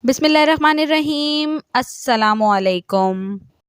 بسم اللہ الرحمن الرحیم۔ السلام علیکم۔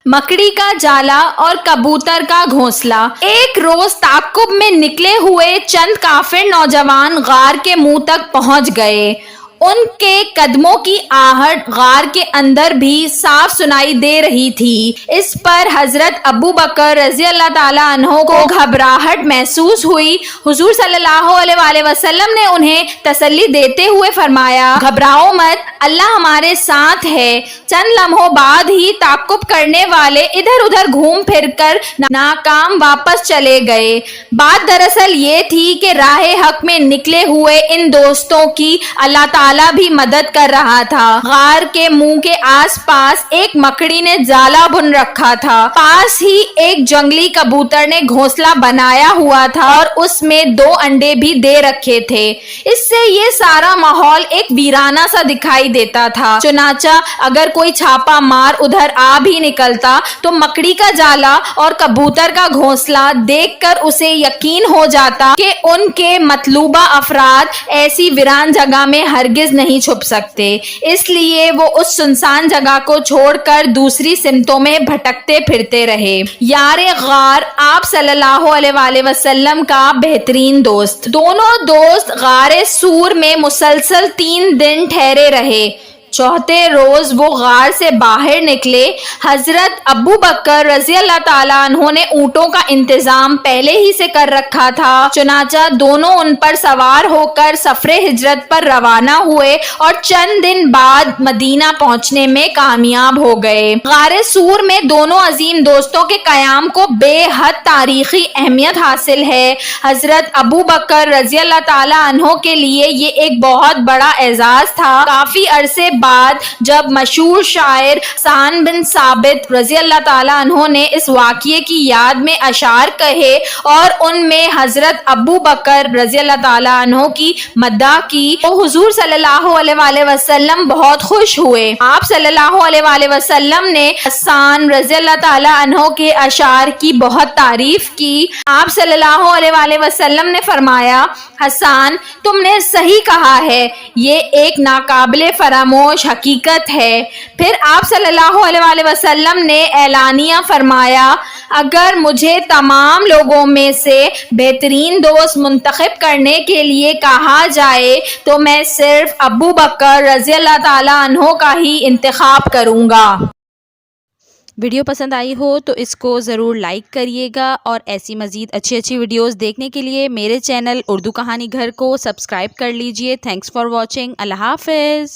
مکڑی کا جالا اور کبوتر کا گھونسلہ۔ ایک روز تعاقب میں نکلے ہوئے چند کافر نوجوان غار کے منہ تک پہنچ گئے۔ ان کے قدموں کی آہٹ غار کے اندر بھی صاف سنائی دے رہی تھی۔ اس پر حضرت ابو بکر رضی اللہ تعالیٰ عنہ کو گھبراہٹ محسوس ہوئی۔ حضور صلی اللہ علیہ وآلہ وسلم نے انہیں تسلی دیتے ہوئے فرمایا، گھبراؤ مت، اللہ ہمارے ساتھ ہے۔ چند لمحوں بعد ہی تعاقب کرنے والے ادھر ادھر گھوم پھر کر ناکام واپس چلے گئے۔ بات دراصل یہ تھی کہ راہ حق میں نکلے ہوئے ان دوستوں کی اللہ تعالیٰ بھی مدد کر رہا تھا۔ غار کے منہ کے آس پاس ایک مکڑی نے جالا بن رکھا تھا۔ پاس ہی ایک جنگلی کبوتر نے گھونسلہ بنایا ہوا تھا اور اس میں 2 انڈے بھی دے رکھے تھے۔ اس سے یہ سارا ماحول ایک ویرانہ سا دکھائی دیتا تھا۔ چنانچہ اگر کوئی چھاپا مار ادھر آ بھی نکلتا تو مکڑی کا جالا اور کبوتر کا گھونسلہ دیکھ کر اسے یقین ہو جاتا کہ ان کے مطلوبہ افراد ایسی ویران جگہ میں ہرگز نہیں چھپ سکتے۔ اس لیے وہ اس سنسان جگہ کو چھوڑ کر دوسری سمتوں میں بھٹکتے پھرتے رہے۔ یار غار آپ صلی اللہ علیہ وآلہ وسلم کا بہترین دوست۔ دونوں دوست غار سور میں مسلسل 3 دن ٹھہرے رہے۔ چوتھے روز وہ غار سے باہر نکلے۔ حضرت ابو بکر رضی اللہ تعالیٰ عنہ نے اونٹوں کا انتظام پہلے ہی سے کر رکھا تھا، چنانچہ دونوں ان پر سوار ہو کر سفر ہجرت پر روانہ ہوئے اور چند دن بعد مدینہ پہنچنے میں کامیاب ہو گئے۔ غار سور میں دونوں عظیم دوستوں کے قیام کو بے حد تاریخی اہمیت حاصل ہے۔ حضرت ابو بکر رضی اللہ تعالیٰ عنہ کے لیے یہ ایک بہت بڑا اعزاز تھا۔ کافی عرصے بعد جب مشہور شاعر حسان بن ثابت رضی اللہ تعالیٰ عنہ نے اس واقعے کی یاد میں اشعار کہے اور ان میں حضرت ابو بکر رضی اللہ تعالیٰ عنہ کی مدح کی تو حضور صلی اللہ علیہ وآلہ وسلم بہت خوش ہوئے۔ آپ صلی اللہ علیہ وآلہ وسلم نے حسان رضی اللہ تعالیٰ عنہ کے اشعار کی بہت تعریف کی۔ آپ صلی اللہ علیہ وآلہ وسلم نے فرمایا، حسان تم نے صحیح کہا ہے، یہ ایک ناقابل فراموش حقیقت ہے۔ پھر آپ صلی اللہ علیہ وآلہ وسلم نے اعلانیہ فرمایا، اگر مجھے تمام لوگوں میں سے بہترین دوست منتخب کرنے کے لیے کہا جائے تو میں صرف ابو بکر رضی اللہ تعالیٰ عنہ کا ہی انتخاب کروں گا۔ ویڈیو پسند آئی ہو تو اس کو ضرور لائک کریے گا اور ایسی مزید اچھی ویڈیوز دیکھنے کے لیے میرے چینل اردو کہانی گھر کو سبسکرائب کر لیجئے۔ Thanks for watching. اللہ حافظ۔